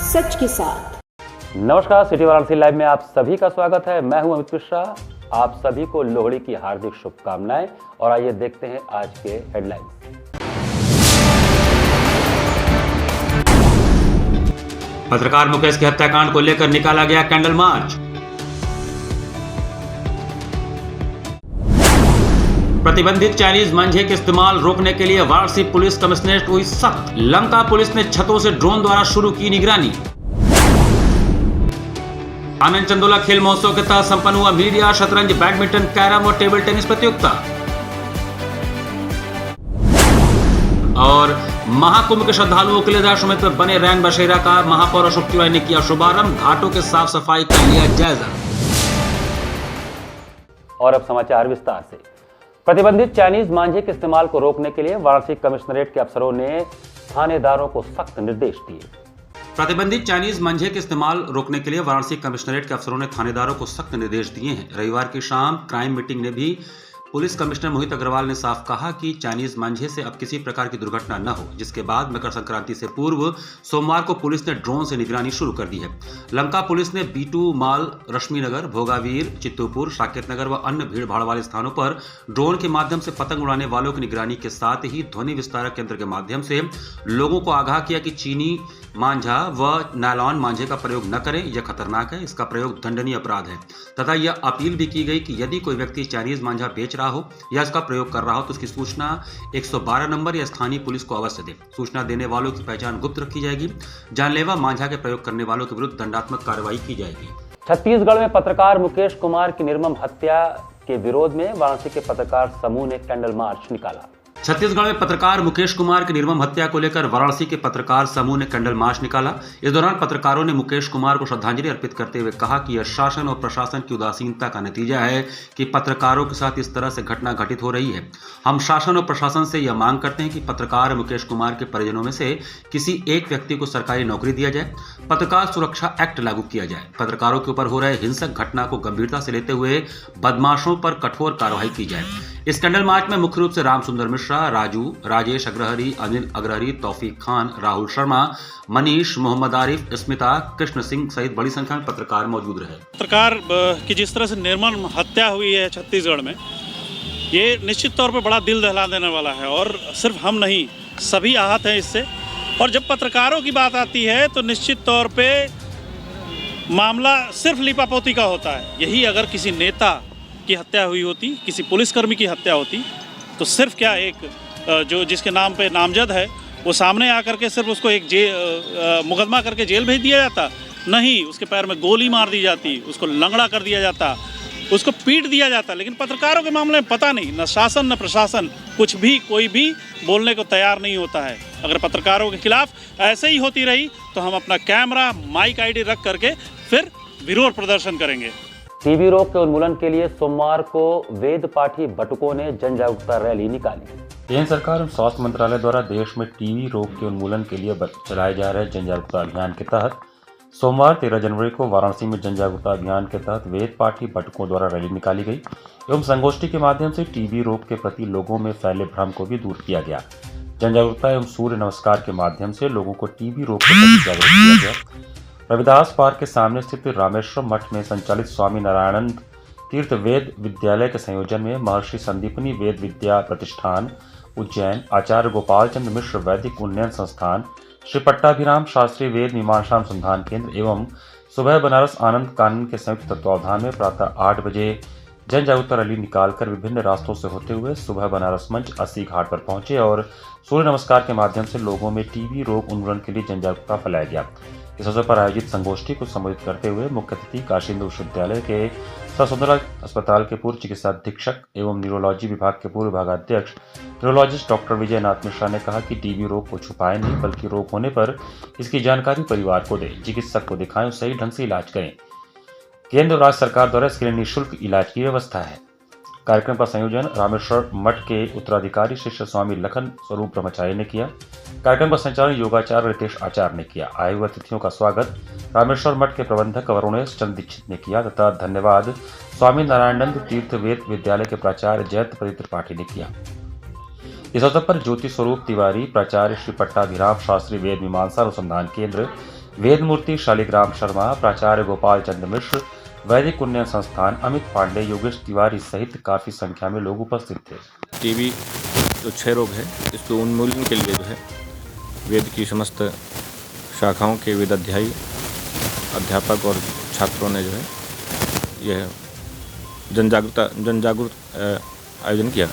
सच के साथ। नमस्कार, सिटी वाराणसी लाइव में आप सभी का स्वागत है। मैं हूं अमित मिश्रा। आप सभी को लोहड़ी की हार्दिक शुभकामनाएं। और आइए देखते हैं आज के हेडलाइंस। पत्रकार मुकेश के हत्याकांड को लेकर निकाला गया कैंडल मार्च। प्रतिबंधित चाइनीज मांझे के इस्तेमाल रोकने के लिए वाराणसी पुलिस कमिश्नरेट हुई सख्त। लंका पुलिस ने छतों से ड्रोन द्वारा शुरू की निगरानी। आनंद चंदोला खेल महोत्सव के तहत संपन्न हुआ मीडिया, शतरंज, बैडमिंटन, कैरम और टेबल टेनिस प्रतियोगिता। और महाकुंभ के श्रद्धालुओं के लिए दशाश्वमेध में बने रैन बसेरा का महापौर अशोक तिवारी ने किया शुभारंभ। घाटों के साफ सफाई का लिया जायजा। और अब समाचार विस्तार से। प्रतिबंधित चाइनीज मांझे के इस्तेमाल को रोकने के लिए वाराणसी कमिश्नरेट के अफसरों ने थानेदारों को सख्त निर्देश दिए। प्रतिबंधित चाइनीज मांझे के इस्तेमाल रोकने के लिए वाराणसी कमिश्नरेट के अफसरों ने थानेदारों को सख्त निर्देश दिए हैं। रविवार की शाम क्राइम मीटिंग ने भी पुलिस कमिश्नर मोहित अग्रवाल ने साफ कहा कि चाइनीज मांझे से अब किसी प्रकार की दुर्घटना न हो, जिसके बाद मकर संक्रांति से पूर्व सोमवार को पुलिस ने ड्रोन से निगरानी शुरू कर दी है। लंका पुलिस ने B2 माल, रश्मि नगर, भोगावीर, चित्तूपुर, साकेत नगर व अन्य भीड़ भाड़ वाले स्थानों पर ड्रोन के माध्यम से पतंग उड़ाने वालों की निगरानी के साथ ही ध्वनि विस्तारक यंत्र के माध्यम से लोगों को आगाह किया कि चीनी मांझा व नायलॉन मांझे का प्रयोग न करें, यह खतरनाक है, इसका प्रयोग दंडनीय अपराध है। तथा यह अपील भी की गई कि यदि कोई व्यक्ति चाइनीज मांझा बेच रहा हो या इसका प्रयोग कर रहा हो तो उसकी सूचना 112 नंबर या स्थानीय पुलिस को अवश्य दे। सूचना देने वालों की पहचान गुप्त रखी जाएगी। जानलेवा मांझा के प्रयोग करने वालों के विरुद्ध दंडात्मक कार्रवाई की जाएगी। छत्तीसगढ़ में पत्रकार मुकेश कुमार की निर्मम हत्या के विरोध में वाराणसी के पत्रकार समूह ने कैंडल मार्च निकाला। छत्तीसगढ़ में पत्रकार मुकेश कुमार की निर्मम हत्या को लेकर वाराणसी के पत्रकार समूह ने कैंडल मार्च निकाला। इस दौरान पत्रकारों ने मुकेश कुमार को श्रद्धांजलि अर्पित करते हुए कहा कि यह शासन और प्रशासन की उदासीनता का नतीजा है कि पत्रकारों के साथ इस तरह से घटना घटित हो रही है। हम शासन और प्रशासन से यह मांग करते हैं कि पत्रकार मुकेश कुमार के परिजनों में से किसी एक व्यक्ति को सरकारी नौकरी दिया जाए, पत्रकार सुरक्षा एक्ट लागू किया जाए, पत्रकारों के ऊपर हो रहे हिंसक घटना को गंभीरता से लेते हुए बदमाशों पर कठोर कार्रवाई की जाए। इस कैंडल मार्च में मुख्य रूप से राम सुंदर मिश्रा, राजू, राजेश अग्रहरी, अनिल अग्रहरी, तौफीक खान, राहुल शर्मा, मनीष, मोहम्मद आरिफ, स्मिता, कृष्ण सिंह सहित बड़ी संख्या में पत्रकार मौजूद रहे। पत्रकार की जिस तरह से निर्मम हत्या हुई है छत्तीसगढ़ में, ये निश्चित तौर पर बड़ा दिल दहला देने वाला है और सिर्फ हम नहीं, सभी आहत हैं इससे। और जब पत्रकारों की बात आती है तो निश्चित तौर पे मामला सिर्फ लिपापोती का होता है। यही अगर किसी नेता की हत्या हुई होती, किसी पुलिसकर्मी की हत्या होती, तो सिर्फ क्या एक जो जिसके नाम पे नामजद है वो सामने आकर के सिर्फ उसको एक मुकदमा करके जेल भेज दिया जाता? नहीं, उसके पैर में गोली मार दी जाती, उसको लंगड़ा कर दिया जाता, उसको पीट दिया जाता। लेकिन पत्रकारों के मामले में पता नहीं, न शासन न प्रशासन कुछ भी, कोई भी बोलने को तैयार नहीं होता है। अगर पत्रकारों के खिलाफ ऐसे ही होती रही तो हम अपना कैमरा, माइक आईडी रख करके फिर विरोध प्रदर्शन करेंगे। टीबी रोग के उन्मूलन के लिए सोमवार को वेद पाठी बटुकों ने जन जागरूकता रैली निकाली। केंद्र सरकार और स्वास्थ्य मंत्रालय द्वारा देश में टीबी रोग के उन्मूलन के लिए चलाए जा रहे जन जागरूकता अभियान के तहत सोमवार 13 जनवरी को वाराणसी में जन जागरूकता अभियान के तहत वेद पाठी बटुकों द्वारा रैली निकाली गई एवं संगोष्ठी के माध्यम से टीबी रोग के प्रति लोगों में फैले भ्रम को भी दूर किया गया। जन जागरूकता एवं सूर्य नमस्कार के माध्यम से लोगों को टीबी रोग के प्रति जागरूक किया गया। रविदास पार्क के सामने स्थित रामेश्वर मठ में संचालित स्वामी नारायणानंद तीर्थ वेद विद्यालय के संयोजन में महर्षि संदीपनी वेद विद्या प्रतिष्ठान उज्जैन, आचार्य गोपाल चंद्र मिश्र वैदिक उन्नयन संस्थान, श्री पट्टाभिराम शास्त्री वेद मीमांसा अनुसंधान केंद्र एवं सुबह बनारस आनंद कानन के संयुक्त तत्वावधान में प्रातः 8 बजे जन जागरूकता रैली निकालकर विभिन्न रास्तों से होते हुए सुबह बनारस मंच 80 घाट पर पहुंचे और सूर्य नमस्कार के माध्यम से लोगों में टीबी रोग उन्मूलन के लिए जन जागरूकता फैलाया गया। इस अवसर पर आयोजित संगोष्ठी को संबोधित करते हुए मुख्य अतिथि काशी हिंदू विश्वविद्यालय के ससुंदरा अस्पताल के पूर्व चिकित्सा अधीक्षक एवं न्यूरोलॉजी विभाग के पूर्व विभागाध्यक्ष न्यूरोलॉजिस्ट डॉक्टर विजयनाथ मिश्रा ने कहा कि टीबी रोग को छुपाए नहीं, बल्कि रोग होने पर इसकी जानकारी परिवार को दें, चिकित्सक को दिखाएं और सही ढंग से इलाज करें। केंद्र और राज्य सरकार द्वारा इसके लिए निःशुल्क इलाज की व्यवस्था है। कार्यक्रम का संयोजन रामेश्वर मठ के उत्तराधिकारी शिष्य स्वामी लखन स्वरूप ब्रह्मचारी ने किया। कार्यक्रम का संचालन योगाचार्य रितेश आचार्य ने किया। आए हुए अतिथियों का स्वागत रामेश्वर मठ के प्रबंधक वरुणेश चंद्र दीक्षित ने किया तथा धन्यवाद स्वामी नारायणानंद तीर्थ वेद विद्यालय के प्राचार्य जयंत प्रदीप त्रिपाठी ने किया। इस अवसर पर ज्योति स्वरूप तिवारी, प्राचार्य श्री पट्टाभिराम शास्त्री वेद मीमांसा अनुसंधान केंद्र, वेदमूर्ति शालिग्राम शर्मा, प्राचार्य गोपाल चंद्र मिश्र, वैदिक उन्नयन संस्थान अमित पांडे, योगेश तिवारी सहित काफी संख्या में लोग उपस्थित थे। टीबी जो क्षय रोग है, इसको उन्मूलन के लिए जो है वेद की समस्त शाखाओं के वेदाध्यायी अध्यापक और छात्रों ने जो है यह जनजागरूक आयोजन किया।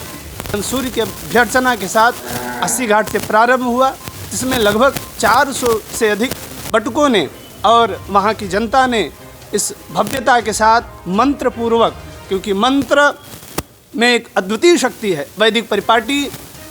सूर्य के अभ्यर्चना के साथ 80 घाट से प्रारंभ हुआ, जिसमें लगभग 400 से अधिक बटुकों ने और वहाँ की जनता ने इस भव्यता के साथ मंत्र पूर्वक, क्योंकि मंत्र में एक अद्वितीय शक्ति है, वैदिक परिपाटी,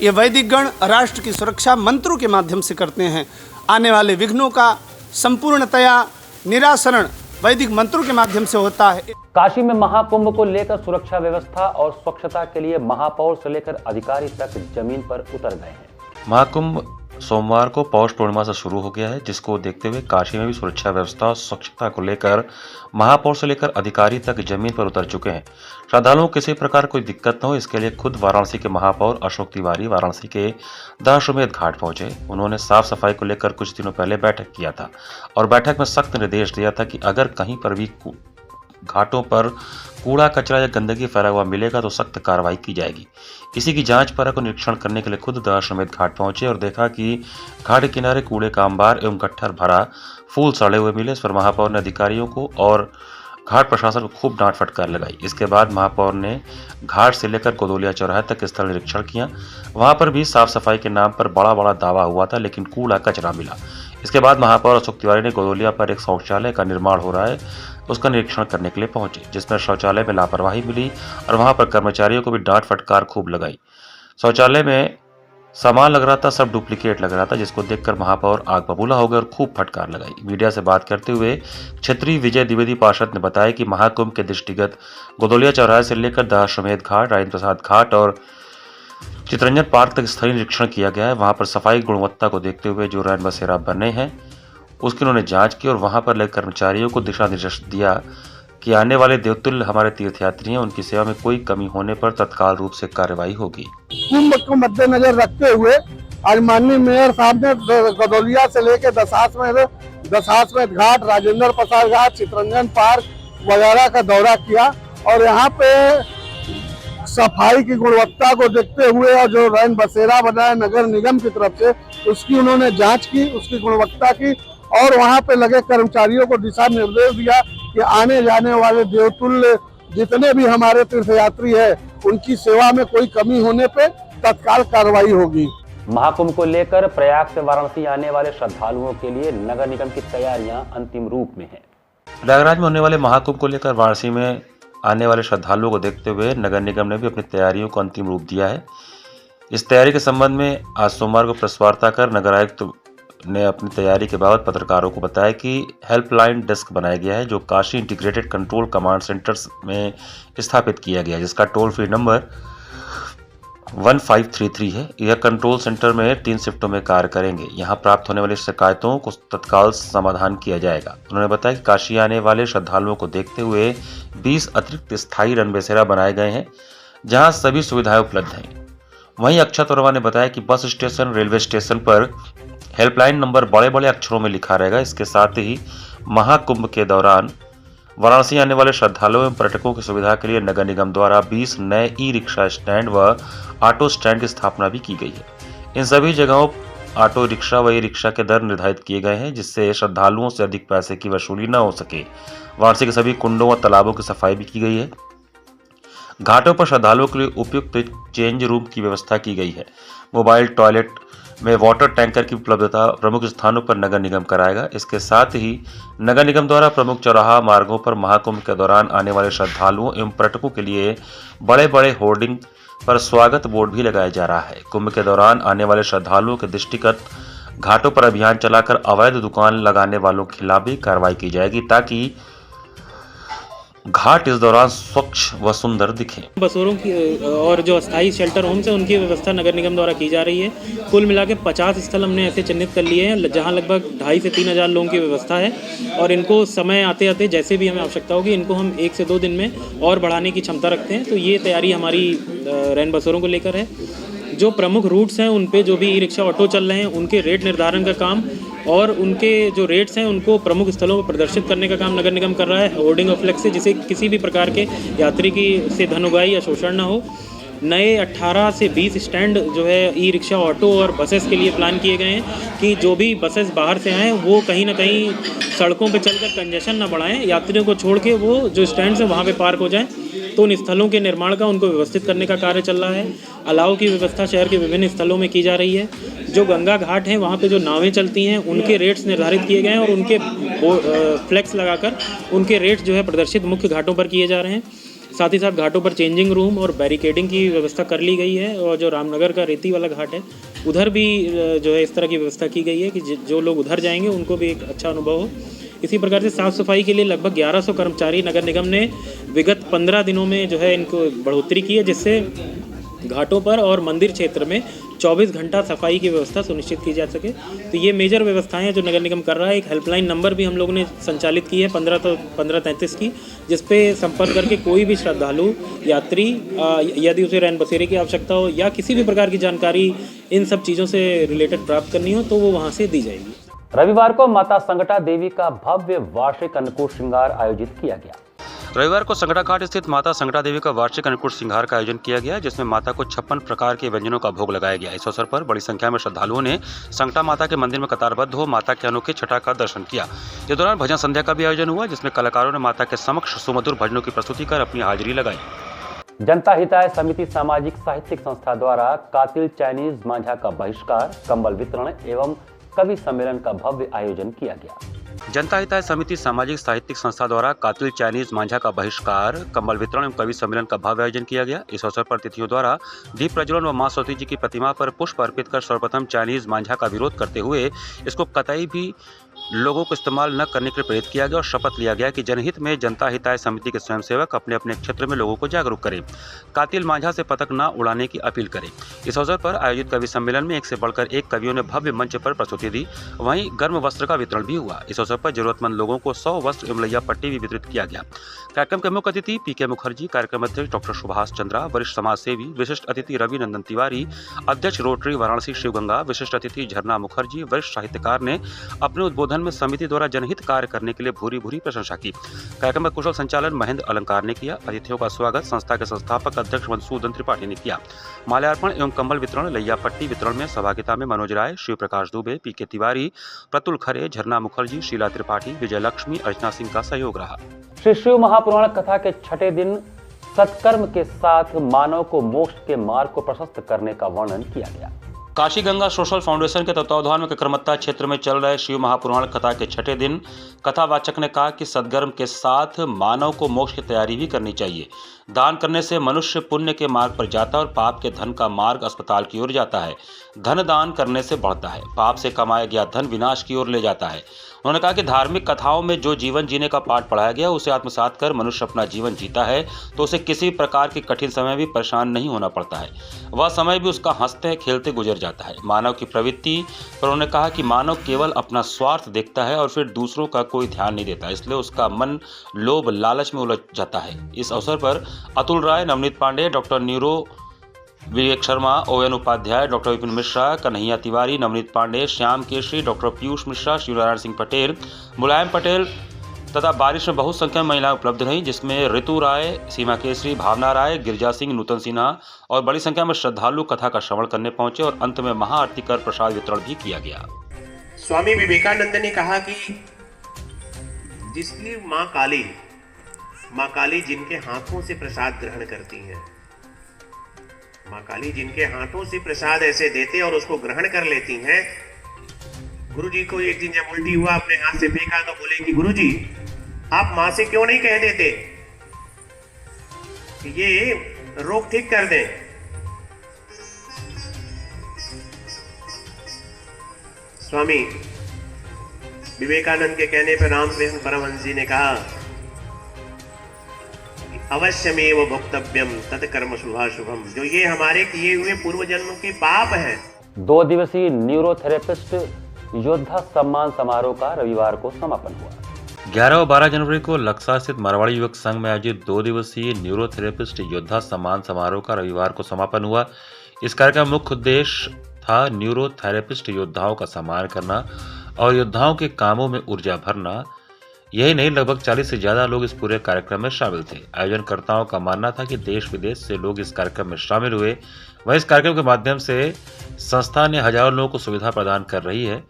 ये वैदिक गण राष्ट्र की सुरक्षा मंत्रों के माध्यम से करते हैं। आने वाले विघ्नों का संपूर्णतया निरासरण वैदिक मंत्रों के माध्यम से होता है। काशी में महाकुंभ को लेकर सुरक्षा व्यवस्था और स्वच्छता के लिए महापौर से लेकर अधिकारी तक जमीन पर उतर गए हैं। महाकुंभ सोमवार को पौष पूर्णिमा से शुरू हो गया है, जिसको देखते हुए काशी में भी सुरक्षा व्यवस्था और स्वच्छता को लेकर महापौर से लेकर अधिकारी तक जमीन पर उतर चुके हैं। श्रद्धालुओं को किसी प्रकार कोई दिक्कत न हो, इसके लिए खुद वाराणसी के महापौर अशोक तिवारी वाराणसी के दशाश्वमेध घाट पहुंचे। उन्होंने साफ सफाई को लेकर कुछ दिनों पहले बैठक किया था और बैठक में सख्त निर्देश दिया था कि अगर कहीं पर भी घाटों पर कूड़ा कचरा या गंदगी फैला हुआ मिलेगा तो सख्त कार्रवाई की जाएगी। इसी की जांच परख और निरीक्षण करने के लिए खुद दशाश्वमेध घाट पहुंचे और देखा कि घाट के किनारे कूड़े का अंबार एवं गट्ठर भरा फूल सड़े हुए मिले। इस पर महापौर ने अधिकारियों को और घाट प्रशासन को खूब डांट फटकार लगाई। इसके बाद महापौर ने घाट से लेकर गोदोलिया चौराहे तक स्थल निरीक्षण किया। वहां पर भी साफ सफाई के नाम पर बड़ा बड़ा दावा हुआ था, लेकिन कूड़ा कचरा मिला। इसके बाद महापौर अशोक तिवारी ने गोदोलिया पर एक शौचालय का निर्माण हो रहा है, उसका निरीक्षण करने के लिए पहुंचे, जिसमें शौचालय में लापरवाही मिली और वहां पर कर्मचारियों को भी डांट फटकार खूब लगाई। शौचालय में सामान लग रहा था, सब डुप्लीकेट लग रहा था, जिसको देखकर महापौर आग बबूला हो गए और खूब फटकार लगाई। मीडिया से बात करते हुए क्षेत्रीय विजय द्विवेदी पार्षद ने बताया कि महाकुंभ के दृष्टिगत गोदोलिया चौराहे से लेकर दशाश्वमेध घाट, राजेंद्र प्रसाद घाट और चितरंजन पार्क तक स्थलीय निरीक्षण किया गया है। वहां पर सफाई गुणवत्ता को देखते हुए जो रैन बसेरा बने हैं उसकी उन्होंने जांच की और वहां पर लगे कर्मचारियों को दिशा निर्देश दिया कि आने वाले देवतुल्य हमारे तीर्थयात्री हैं, उनकी सेवा में कोई कमी होने पर तत्काल रूप से कार्रवाई होगी। कुंभ को मद्देनजर रखते हुए आज माननीय मेयर साहब ने गदौलिया से लेकर दशाश्वमेध घाट, राजेंद्र प्रसाद घाट, चितरंजन पार्क वगैरह का दौरा किया और यहाँ पे सफाई की गुणवत्ता को देखते हुए और जो रैन बसेरा बना है नगर निगम की तरफ से, उसकी उन्होंने जांच की, उसकी गुणवत्ता की और वहाँ पे लगे कर्मचारियों को दिशा निर्देश दिया कि आने जाने वाले देवतुल्य जितने भी हमारे तीर्थयात्री है उनकी सेवा में कोई कमी होने पे तत्काल कार्रवाई होगी। महाकुंभ को लेकर प्रयाग से वाराणसी आने वाले श्रद्धालुओं के लिए नगर निगम की तैयारियां अंतिम रूप में हैं। प्रयागराज में होने वाले महाकुंभ को लेकर वाराणसी में आने वाले श्रद्धालुओं को देखते हुए नगर निगम ने भी अपनी तैयारियों को अंतिम रूप दिया है। इस तैयारी के संबंध में आज सोमवार को प्रेस वार्ता कर नगर आयुक्त ने अपनी तैयारी के बाबत पत्रकारों को बताया कि हेल्पलाइन डेस्क बनाया गया है जो Kashi integrated control command centres में स्थापित किया गया है, जिसका टोल फ्री नंबर 1533 है। यह कंट्रोल सेंटर में 3 शिफ्टों में कार्य करेंगे। यहां प्राप्त होने वाली शिकायतों को तत्काल समाधान किया जाएगा। उन्होंने बताया कि काशी आने वाले श्रद्धालुओं को देखते हुए 20 अतिरिक्त स्थायी रन बसेरा बनाए गए हैं जहां सभी सुविधाएं उपलब्ध हैं। वहीं अक्षत वर्मा ने बताया कि बस स्टेशन, रेलवे स्टेशन पर हेल्पलाइन नंबर बड़े बड़े अक्षरों में लिखा रहेगा। इसके साथ ही महाकुंभ के दौरान वाराणसी आने वाले श्रद्धालुओं एवं पर्यटकों की सुविधा के लिए नगर निगम द्वारा 20 नए ई रिक्शा स्टैंड व ऑटो स्टैंड की स्थापना भी की गई है। इन सभी जगहों ऑटो रिक्शा व ई रिक्शा के दर निर्धारित किए गए हैं जिससे श्रद्धालुओं से अधिक पैसे की वसूली न हो सके। वाराणसी के सभी कुंडों व तालाबों की सफाई भी की गई है। घाटों पर श्रद्धालुओं के लिए उपयुक्त चेंज रूम की व्यवस्था की गई है। मोबाइल टॉयलेट में वाटर टैंकर की उपलब्धता प्रमुख स्थानों पर नगर निगम कराएगा। इसके साथ ही नगर निगम द्वारा प्रमुख चौराहा मार्गों पर महाकुंभ के दौरान आने वाले श्रद्धालुओं एवं पर्यटकों के लिए बड़े बड़े होर्डिंग पर स्वागत बोर्ड भी लगाया जा रहा है। कुंभ के दौरान आने वाले श्रद्धालुओं के दृष्टिगत घाटों पर अभियान चलाकर अवैध दुकान लगाने वालों के खिलाफ भी कार्रवाई की जाएगी ताकि घाट इस दौरान स्वच्छ व सुंदर दिखे। बसोरों की और जो अस्थायी शेल्टर होम्स हैं उनकी व्यवस्था नगर निगम द्वारा की जा रही है। कुल मिला के 50 स्थल हमने ऐसे चिन्हित कर लिए हैं जहां लगभग 2,500 से 3,000 लोगों की व्यवस्था है और इनको समय आते आते जैसे भी हमें आवश्यकता होगी इनको हम 1 से 2 दिन में और बढ़ाने की क्षमता रखते हैं। तो ये तैयारी हमारी रैन बसोरों को लेकर है। जो प्रमुख रूट्स हैं उन पे जो भी ई रिक्शा ऑटो चल रहे हैं उनके रेट निर्धारण का काम और उनके जो रेट्स हैं उनको प्रमुख स्थलों पर प्रदर्शित करने का काम नगर निगम कर रहा है होर्डिंग और फ्लेक्स से, जिससे किसी भी प्रकार के यात्री की से धन उगाही या शोषण न हो। नए 18 से 20 स्टैंड जो है ई रिक्शा, ऑटो और बसेस के लिए प्लान किए गए हैं कि जो भी बसेस बाहर से आएँ वो कहीं ना कहीं सड़कों पे चलकर कंजेशन ना बढ़ाएं, यात्रियों को छोड़ के वो जो स्टैंड्स हैं वहाँ पे पार्क हो जाएं। तो उन स्थलों के निर्माण का, उनको व्यवस्थित करने का कार्य चल रहा है। अलाव की व्यवस्था शहर के विभिन्न स्थलों में की जा रही है। जो गंगा घाट हैं वहाँ पे जो नावें चलती हैं उनके रेट्स निर्धारित किए गए हैं और उनके फ्लैक्स लगाकर उनके रेट्स जो है प्रदर्शित मुख्य घाटों पर किए जा रहे हैं। साथ ही साथ घाटों पर चेंजिंग रूम और बैरिकेडिंग की व्यवस्था कर ली गई है और जो रामनगर का रेती वाला घाट है उधर भी जो है इस तरह की व्यवस्था की गई है कि जो लोग उधर जाएंगे उनको भी एक अच्छा अनुभव हो। इसी प्रकार से साफ़ सफाई के लिए लगभग 1100 कर्मचारी नगर निगम ने विगत 15 दिनों में जो है इनको बढ़ोतरी की है, जिससे घाटों पर और मंदिर क्षेत्र में 24 घंटा सफाई की व्यवस्था सुनिश्चित की जा सके। तो ये मेजर व्यवस्थाएं जो नगर निगम कर रहा है। एक हेल्पलाइन नंबर भी हम लोगों ने संचालित की है 1533 की, जिस पे संपर्क करके कोई भी श्रद्धालु यात्री यदि उसे रैन बसेरे की आवश्यकता हो या किसी भी प्रकार की जानकारी इन सब चीज़ों से रिलेटेड प्राप्त करनी हो तो वो वहाँ से दी जाएगी। रविवार को माता संकटा देवी का भव्य वार्षिक अन्नकूट श्रृंगार आयोजित किया गया। रविवार को संकटा घाट स्थित माता संकटा देवी का वार्षिक अन्नकूट श्रृंगार का आयोजन किया गया, जिसमें माता को 56 प्रकार के व्यंजनों का भोग लगाया गया। इस अवसर पर बड़ी संख्या में श्रद्धालुओं ने संकटा माता के मंदिर में कतारबद्ध हो माता के अनोखे छटा का दर्शन किया। इस दौरान भजन संध्या का भी आयोजन हुआ, जिसमें कलाकारों ने माता के समक्ष सुमधुर भजनों की प्रस्तुति कर अपनी हाजिरी लगाई। जनता हिताय समिति सामाजिक साहित्यिक संस्था द्वारा कातिल चाइनीज मांझा का बहिष्कार, कंबल वितरण एवं कवि सम्मेलन का भव्य आयोजन किया गया। जनता हिताय समिति सामाजिक साहित्यिक संस्था द्वारा कातिल चाइनीज मांझा का बहिष्कार, कंबल वितरण एवं कवि सम्मेलन का भव्य आयोजन किया गया। इस अवसर पर अतिथियों द्वारा दीप प्रज्वलन व मां सरस्वती जी की प्रतिमा पर पुष्प अर्पित कर सर्वप्रथम चाइनीज मांझा का विरोध करते हुए इसको कतई भी लोगों को इस्तेमाल न करने के लिए प्रेरित किया गया और शपथ लिया गया कि जनहित में जनता हिताय समिति के स्वयंसेवक अपने अपने क्षेत्र में लोगों को जागरूक करें, कातिल मांझा से पतंग न उड़ाने की अपील करें। इस अवसर पर आयोजित कवि सम्मेलन में एक से बढ़कर एक कवियों ने भव्य मंच पर प्रस्तुति दी। वहीं गर्म वस्त्र का वितरण भी हुआ। इस अवसर पर जरूरतमंद लोगों को 100 वस्त्र एवं लैया पट्टी भी वितरित किया गया। कार्यक्रम के मुख्य अतिथि पीके मुखर्जी, कार्यक्रम अध्यक्ष डॉक्टर सुभाष चंद्रा, वरिष्ठ समाज सेवी, विशिष्ट अतिथि रवि नंदन तिवारी, अध्यक्ष रोटरी वाराणसी शिवगंगा, विशिष्ट अतिथि झरना मुखर्जी, वरिष्ठ साहित्यकार ने अपने उद्बोधन में समिति द्वारा जनहित कार्य करने के लिए भूरी भूरी प्रशंसा की। कार्यक्रम का कुशल संचालन महेंद्र अलंकार ने किया। अतिथियों का स्वागत संस्था के संस्थापक अध्यक्ष मधुसूदन त्रिपाठी ने किया। माल्यार्पण एवं कंबल वितरण, लैया पट्टी वितरण में सहभागिता में मनोज राय, शिव प्रकाश दुबे, पीके तिवारी, प्रतुल खरे, झरना मुखर्जी, शीला त्रिपाठी, विजय लक्ष्मी, अर्चना सिंह का सहयोग रहा। श्री शिव महापुराण कथा के छठे दिन सत्कर्म के साथ मानव को मोक्ष के मार्ग को प्रशस्त करने का वर्णन किया गया। काशी गंगा सोशल फाउंडेशन के तत्वावधान में ककरमत्ता क्षेत्र में चल रहे शिव महापुराण कथा के छठे दिन कथावाचक ने कहा कि सद्कर्म के साथ मानव को मोक्ष की तैयारी भी करनी चाहिए। दान करने से मनुष्य पुण्य के मार्ग पर जाता है और पाप के धन का मार्ग अस्पताल की ओर जाता है। धन दान करने से बढ़ता है, पाप से कमाया गया धन विनाश की ओर ले जाता है। उन्होंने कहा कि धार्मिक कथाओं में जो जीवन जीने का पाठ पढ़ाया गया उसे आत्मसात कर मनुष्य अपना जीवन जीता है तो उसे किसी प्रकार के कठिन समय भी परेशान नहीं होना पड़ता है। वह समय भी उसका हंसते खेलते गुजर जाता है। मानव की प्रवृत्ति पर उन्होंने कहा कि मानव केवल अपना स्वार्थ देखता है और फिर दूसरों का कोई ध्यान नहीं देता, इसलिए उसका मन लोभ लालच में उलझ जाता है। इस अवसर पर Atul Rai, Navneet Pandey, doctor Neero, Vivek Sharma, O N Upadhyay, doctor Vipin Mishra, Kanhaiya Tiwari, Navneet Pandey, Shyam Keshari, doctor Piyush Mishra, Shivnarayan Singh Patel, Mulayam Patel तथा बारिश में बहुत संख्या में महिलाएं उपलब्ध रहीं, जिसमें ऋतु राय, सीमा केसरी, भावना राय, गिरजा सिंह, नूतन सिन्हा और बड़ी संख्या में श्रद्धालु कथा का श्रवण करने पहुंचे और अंत में महाआरती कर प्रसाद वितरण भी किया गया। स्वामी विवेकानंद ने कहा कि जिसकी माँ काली जिनके हाथों से प्रसाद ग्रहण करती हैं, माँ काली जिनके हाथों से प्रसाद ऐसे देते और उसको ग्रहण कर लेती हैं। गुरु जी को एक दिन जब उल्टी हुआ, अपने हाथ से फेंका तो बोले कि गुरु जी आप माँ से क्यों नहीं कह देते कि ये रोग ठीक कर दें। स्वामी विवेकानंद के कहने पर रामकृष्ण परमहंस जी ने कहा अवश्यमेव भोक्तव्यम तत्कर्म शुभाशुभम, जो ये हमारे किए हुए पूर्व जन्म के पाप हैं। 2 दिवसीय न्यूरोथेरेपिस्ट योद्धा सम्मान समारोह का रविवार को समापन हुआ। 11 और 12 जनवरी को लक्सा स्थित मारवाड़ी युवक संघ में आयोजित 2 दिवसीय न्यूरोथेरेपिस्ट योद्धा सम्मान समारोह का रविवार को समापन हुआ। इस कार्यक्रम का मुख्य उद्देश्य था न्यूरोथेरेपिस्ट योद्धाओं का सम्मान करना और योद्धाओं के कामों में ऊर्जा भरना। यही नहीं, लगभग 40 से ज्यादा लोग इस पूरे कार्यक्रम में शामिल थे। आयोजनकर्ताओं का मानना था कि देश विदेश से लोग इस कार्यक्रम में शामिल हुए। वहीं इस कार्यक्रम के माध्यम से संस्था ने हजारों लोगों को सुविधा प्रदान कर रही है।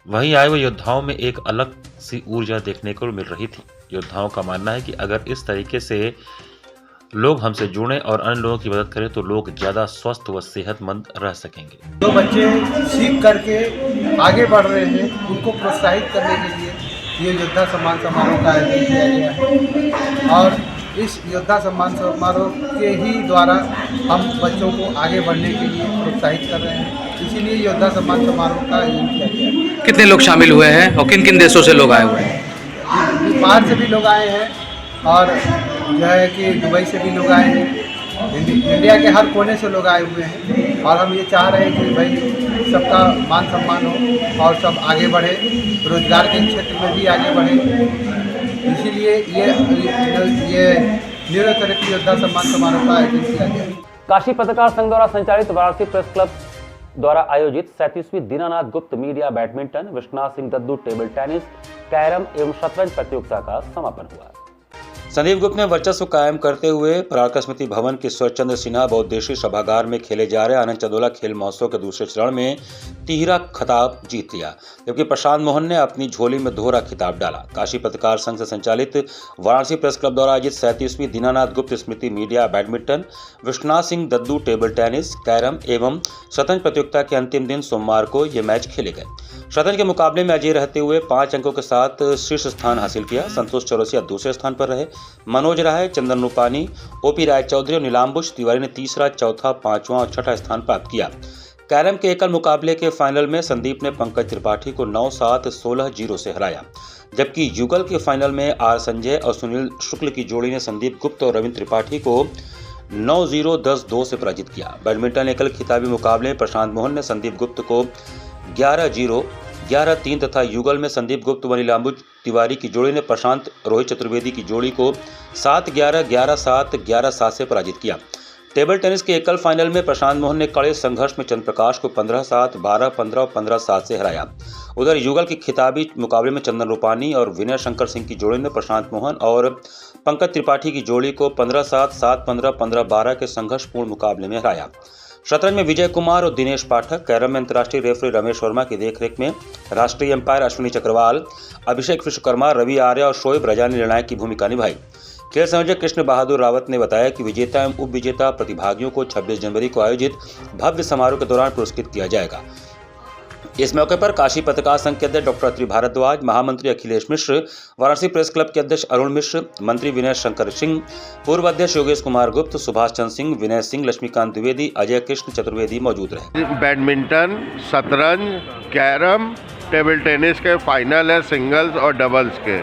वहीं आए हुए योद्धाओं में एक अलग सी ऊर्जा देखने को मिल रही थी। योद्धाओं का मानना है कि अगर इस तरीके से लोग हमसे जुड़ें और अन्य लोगों की मदद करें तो लोग ज्यादा स्वस्थ व सेहतमंद रह सकेंगे। जो बच्चे सीख करके आगे बढ़ रहे हैं उनको प्रोत्साहित करने के लिए ये योद्धा सम्मान समारोह का आयोजन किया गया है और इस योद्धा सम्मान समारोह के ही द्वारा हम बच्चों को आगे बढ़ने के लिए प्रोत्साहित कर रहे हैं। इसीलिए योद्धा सम्मान समारोह का आयोजन किया गया है। कितने लोग शामिल हुए हैं और किन किन देशों से लोग आए हुए हैं? बाहर से भी लोग आए हैं और जो है कि दुबई से भी लोग आए हैं। इंडिया के हर कोने से लोग आए हुए हैं और हम ये चाह रहे हैं कि भाई सबका मान सम्मान हो और सब आगे बढ़े, रोजगार के क्षेत्र में भी आगे बढ़े। इसीलिए ये न्यू तरक्की योद्धा सम्मान समारोह का आयोजन किया गया। काशी पत्रकार संघ द्वारा संचालित वाराणसी प्रेस क्लब द्वारा आयोजित 37वीं Dinanath Gupt media badminton, Vishwanath Singh Daddu table tennis, carrom एवं शतरंज प्रतियोगिता का समापन हुआ। संदीप गुप्त ने वर्चस्व कायम करते हुए पराक्रम स्मृति भवन के ईश्वर चंद्र सिन्हा बहुउद्देशीय सभागार में खेले जा रहे आनंद चंदोला खेल महोत्सव के दूसरे चरण में तिहरा खिताब जीत लिया, जबकि प्रशांत मोहन ने अपनी झोली में दोहरा खिताब डाला। काशी पत्रकार संघ से संचालित वाराणसी प्रेस क्लब द्वारा आयोजित 37वीं दीनानाथ गुप्त स्मृति media badminton, Vishwanath Singh Daddu table tennis, carrom एवं शतरंज प्रतियोगिता के अंतिम दिन सोमवार को ये मैच खेले गए। शतरंज के मुकाबले में अजय रहते हुए 5 अंकों के साथ शीर्ष स्थान हासिल किया। संतोष चौरसिया दूसरे स्थान पर रहे। मनोज राय, चंदन रूपानी, ओपी राय चौधरी और नीलाम्बुश तिवारी ने तीसरा, चौथा, 5वां और 6ठा स्थान प्राप्त किया। कैरम के एकल मुकाबले के फाइनल में संदीप ने पंकज त्रिपाठी को 9-7, 16-0 से हराया, जबकि युगल के फाइनल में आर संजय और सुनील शुक्ल की जोड़ी ने संदीप गुप्त और रविंद्र त्रिपाठी को 9-0, 10-2 से पराजित किया। बैडमिंटन एकल खिताबी मुकाबले में प्रशांत मोहन ने संदीप गुप्त को 11-0, 11-3 तथा युगल में संदीप गुप्त व नीलाम्बुज तिवारी की जोड़ी ने प्रशांत रोहित चतुर्वेदी की जोड़ी को 7-11, 11-7, 11-7 से पराजित किया। टेबल टेनिस के एकल फाइनल में प्रशांत मोहन ने कड़े संघर्ष में चंद्रप्रकाश को 15-7, 12-15 और 15-7 से हराया। उधर युगल के खिताबी मुकाबले में चंदन रूपानी और विनय शंकर सिंह की जोड़ी ने प्रशांत मोहन और पंकज त्रिपाठी की जोड़ी को 15-7, 7-15, 15-12 के संघर्षपूर्ण मुकाबले में हराया। शतरंज में विजय कुमार और दिनेश पाठक, कैरम में अंतर्राष्ट्रीय रेफरी रमेश वर्मा की देखरेख में राष्ट्रीय एम्पायर अश्विनी चक्रवाल, अभिषेक विश्वकर्मा, रवि आर्य और शोएब रजा ने निर्णायक की भूमिका निभाई। खेल संयोजक कृष्ण बहादुर रावत ने बताया कि विजेता एवं उप विजेता प्रतिभागियों को 26 जनवरी को आयोजित भव्य समारोह के दौरान पुरस्कृत किया जाएगा। इस मौके पर काशी पत्रकार संघ के अध्यक्ष डॉक्टर अत्रि भारद्वाज, महामंत्री अखिलेश मिश्र, वाराणसी प्रेस क्लब के अध्यक्ष अरुण मिश्र, मंत्री विनय शंकर सिंह, पूर्व अध्यक्ष योगेश कुमार गुप्त, सुभाष चंद्र सिंह, विनय सिंह, लक्ष्मीकांत द्विवेदी, अजय कृष्ण चतुर्वेदी मौजूद रहे। बैडमिंटन, शतरंज, कैरम, टेबल टेनिस के फाइनल है, सिंगल्स और डबल्स के।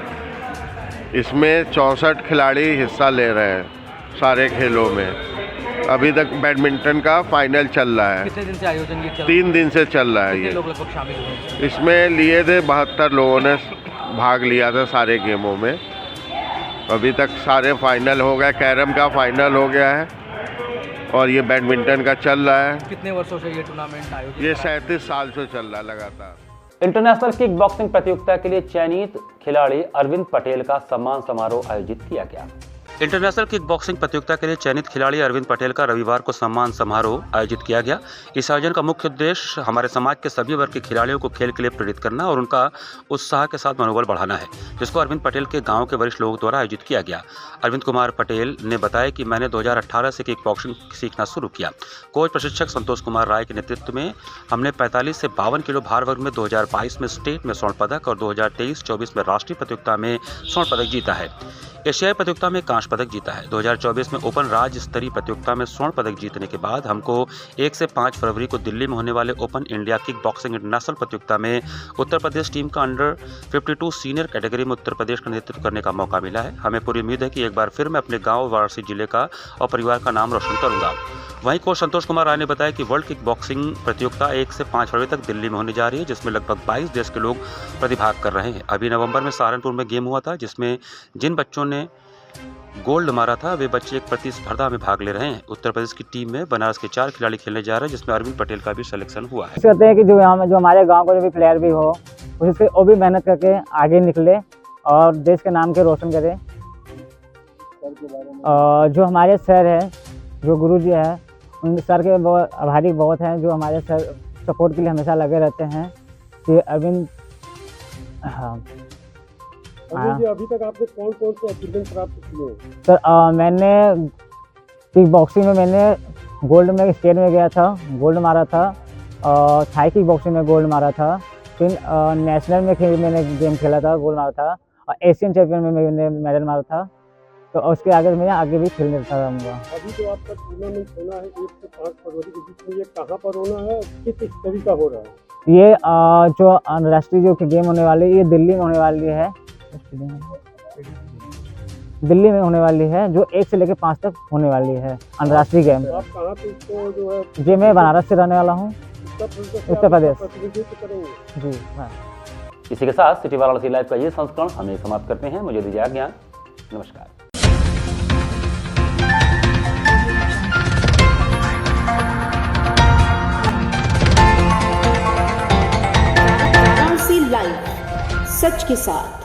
इसमें 64 खिलाड़ी हिस्सा ले रहे हैं सारे खेलों में। अभी तक बैडमिंटन का फाइनल चल रहा है। कितने दिन से आयोजन ये चल रहा है? 3 दिन से चल रहा है। ये लोग लगभग शामिल हुए? इसमें लिए थे 72 लोगों ने भाग लिया था सारे गेमों में। अभी तक सारे फाइनल हो गए। कैरम का फाइनल हो गया है और ये बैडमिंटन का चल रहा है। कितने वर्षों से ये टूर्नामेंट आयोजित? ये 37 साल से चल रहा है लगातार। इंटरनेशनल किक बॉक्सिंग प्रतियोगिता के लिए चयनित खिलाड़ी अरविंद पटेल का सम्मान समारोह आयोजित किया गया। इंटरनेशनल किक बॉक्सिंग प्रतियोगिता के लिए चयनित खिलाड़ी अरविंद पटेल का रविवार को सम्मान समारोह आयोजित किया गया। इस आयोजन का मुख्य उद्देश्य हमारे समाज के सभी वर्ग के खिलाड़ियों को खेल के लिए प्रेरित करना और उनका उत्साह के साथ मनोबल बढ़ाना है, जिसको अरविंद पटेल के गांव के वरिष्ठ लोगों द्वारा आयोजित किया गया। अरविंद कुमार पटेल ने बताया कि मैंने 2018 से किक बॉक्सिंग सीखना शुरू किया। कोच प्रशिक्षक संतोष कुमार राय के नेतृत्व में हमने 45 से 52 किलो भार वर्ग में 2022 में स्टेट में स्वर्ण पदक और 2023-24 में राष्ट्रीय प्रतियोगिता में स्वर्ण पदक जीता है। एशियाई प्रतियोगिता में कांस्य पदक जीता है। 2024 में ओपन राज्य स्तरीय प्रतियोगिता में स्वर्ण पदक जीतने के बाद हमको 1 से 5 फरवरी को दिल्ली में होने वाले open India kick boxing international प्रतियोगिता में उत्तर प्रदेश टीम का अंडर 52 सीनियर कैटेगरी में उत्तर प्रदेश का नेतृत्व करने का मौका मिला है। हमें पूरी उम्मीद है कि एक बार फिर मैं अपने गाँव वाराणसी जिले का और परिवार का नाम रोशन करूंगा। वहीं कोच संतोष कुमार राय ने बताया कि वर्ल्ड किक बॉक्सिंग प्रतियोगिता 1 से 5 फरवरी तक दिल्ली में होने जा रही है, जिसमें लगभग 22 देश के लोग प्रतिभाग कर रहे हैं। अभी नवंबर में सहारनपुर में गेम हुआ था, जिसमें जिन बच्चों ने गोल्ड मारा था वे बच्चे एक प्रतिस्पर्धा में भाग ले रहे हैं। उत्तर प्रदेश की टीम में बनारस के 4 खिलाड़ी खेलने जा रहे हैं, जिसमें अरविंद पटेल का भी सिलेक्शन हुआ है। कहते हैं कि जो हमारे गांव का जो भी प्लेयर भी हो उससे वो भी मेहनत करके आगे निकले और देश के नाम के रोशन करे। जो हमारे सर हैं, जो गुरु जी हैं, उन सर के बहुत आभारी बहुत हैं, जो हमारे सर सपोर्ट के लिए हमेशा लगे रहते हैं कि अरविंद। हाँ जी, अभी तक आपने कौन कौन से अचीवमेंट प्राप्त किए हैं? सर मैंने किक बॉक्सिंग में मैंने गोल्ड में स्टेट में गया था, गोल्ड मारा था, और थाई किक बॉक्सिंग में गोल्ड मारा था। फिर नेशनल में मैंने गेम खेला था, गोल्ड मारा था, और एशियन चैंपियन में मैंने मेडल मारा था। तो उसके मैं आगे भी खेलने रहूँगा। अभी जो आपका टूर्नामेंट होना है 1 से 5 फरवरी के बीच में, ये कहाँ पर होना है, किस स्टडी का हो रहा है? ये जो अंतर्राष्ट्रीय जो गेम होने वाली है, ये दिल्ली में होने वाली है। दिल्ली में होने वाली है, जो 1 से लेकर 5 तक होने वाली है अंतर्राष्ट्रीय गेम। आप कहाँ से इसको जो है? जी, मैं बनारस से रहने वाला हूँ, उत्तर प्रदेश। जी हाँ। इसी के साथ सिटी वाराणसी लाइव का ये संस्करण हमें समाप्त करते हैं। मुझे दीजिए आज्ञा। नमस्कार। लाइव, सच के साथ।